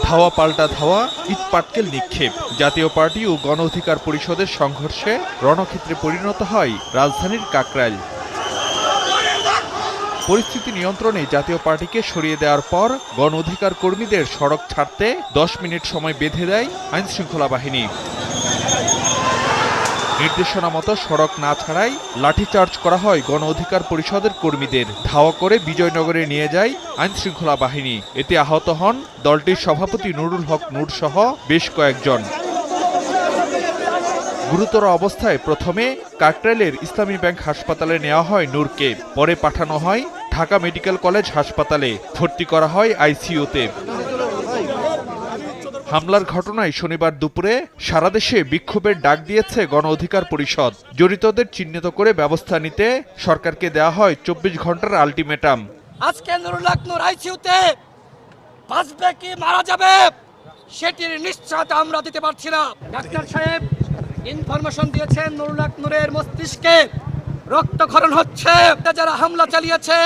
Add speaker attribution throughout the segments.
Speaker 1: ধাওয়া পাল্টা ধাওয়া, ইট পাটকেল নিক্ষেপ। জাতীয় পার্টি ও গণ অধিকার পরিষদের সংঘর্ষে রণক্ষেত্রে পরিণত হয় রাজধানীর কাকরাইল। পরিস্থিতি নিয়ন্ত্রণে জাতীয় পার্টিকে সরিয়ে দেওয়ার পর গণ অধিকার কর্মীদের সড়ক ছাড়তে 10 মিনিট সময় বেঁধে দেয় আইনশৃঙ্খলা বাহিনী। নির্দেশনা মতো সড়ক না ছাড়াই লাঠিচার্জ করা হয় গণ অধিকার পরিষদের কর্মীদের। ধাওয়া করে বিজয়নগরে নিয়ে যায় আইনশৃঙ্খলা বাহিনী। এতে আহত হন দলটির সভাপতি নুরুল হক নূর সহ বেশ কয়েকজন। গুরুতর অবস্থায় প্রথমে কাকরাইলের ইসলামী ব্যাংক হাসপাতালে নেওয়া হয় নূরকে, পরে পাঠানো হয় ঢাকা মেডিকেল কলেজ হাসপাতালে, ভর্তি করা হয় আইসিইউতে। হামলার ঘটনায় শনিবার দুপুরে সারা দেশে বিক্ষোভের ডাক দিয়েছে গণ অধিকার পরিষদ। জড়িতদের চিহ্নিত করে ব্যবস্থা নিতে সরকারকে দেওয়া হয় 24 ঘন্টার আলটিমেটাম।
Speaker 2: আজকে নুরুল হক নূর আইসিইউতে বাঁচবে কি মারা যাবে সেটির নিশ্চয়তা আমরা দিতে পারছি না। ডাক্তার সাহেব ইনফরমেশন দিয়েছেন নুরুল হক নূরের মস্তিষ্কে রক্তক্ষরণ হচ্ছে। যারা হামলা চালিয়েছে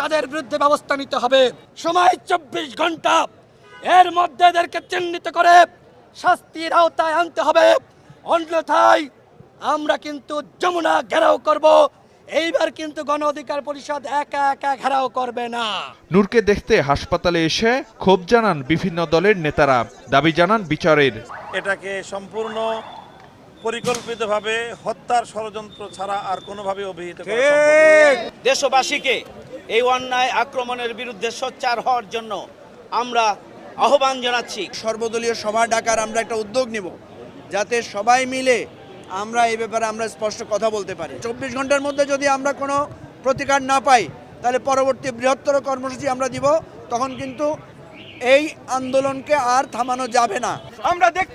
Speaker 2: তাদের বিরুদ্ধে ব্যবস্থা নিতে হবে। সময় 24 ঘন্টা, এর মধ্যে এদেরকে চিহ্নিত করে শাস্তির আওতায় আনতে হবে, অন্যথায় আমরা কিন্তু যমুনা ঘেরাও করব। এইবার কিন্তু গণ অধিকার পরিষদ একা একা ঘেরাও করবে না।
Speaker 1: নূরকে দেখতে হাসপাতালে এসে ক্ষোভ জানান বিভিন্ন দলের নেতারা, দাবি জানান বিচারের।
Speaker 3: এটাকে সম্পূর্ণ পরিকল্পিতভাবে হত্যার ষড়যন্ত্র ছাড়া আর কোনোভাবে অভিহিত করা সম্ভব নয়।
Speaker 4: দেশবাসীকে এই অন্যায় আক্রমণের বিরুদ্ধে সোচ্চার হওয়ার জন্য আমরা আহ্বান জানাচ্ছি।
Speaker 5: সর্বদলীয় সভা ডাকার আমরা একটা উদ্যোগ নিব, যাতে সবাই মিলে আমরা এই ব্যাপারে আমরা স্পষ্ট কথা বলতে পারি। 24 ঘন্টার মধ্যে যদি আমরা কোনো প্রতিকার না পাই, তাহলে পরবর্তী বৃহত্তর কর্মসূচি আমরা দিব। তখন কিন্তু এই আন্দোলনকে আর থামানো যাবে না।
Speaker 2: আমরা দেখতে